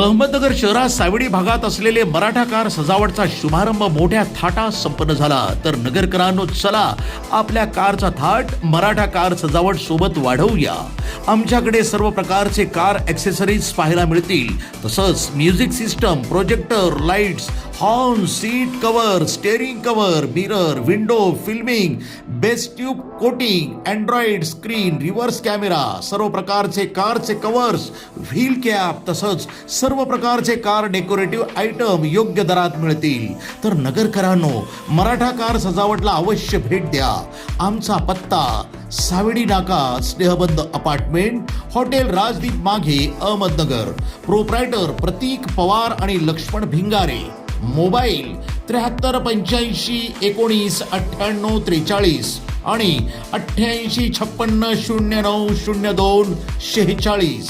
अहमदनगर शहरात सावडी भागात असलेले मराठा कार सजावटचा शुभारंभ मोठ्या थाटात संपन्न झाला। तर नगरकरांनो, चला आपल्या कारचा थाट मराठा कार सजावट सोबत वाढवूया। आमच्याकडे सर्व प्रकारचे कार ॲक्सेसरीज पाहायला मिळतील। तसंच music system, projector, lights, horn, seat cover, steering cover, mirror, window, filming, base tube coating, Android screen, reverse camera, सर्व प्रकारचे कारचे कव्हर्स, व्हील कॅप, तसंच सर्व प्रकारचे कार डेकोरेटिव्ह आयटम योग्य दरात मिळतील। तर नगरकरांनो, मराठा कार सजावटला अवश्य भेट द्या। आमचा पत्ता सावडी नाका, स्नेहबंद अपार्टमेंट, हॉटेल राजदीप मागे, अहमदनगर। प्रोप्रायटर प्रतीक पवार आणि लक्ष्मण भिंगारे। मोबाईल 73 85 19 98 43 आणि 88 56 09 02 46।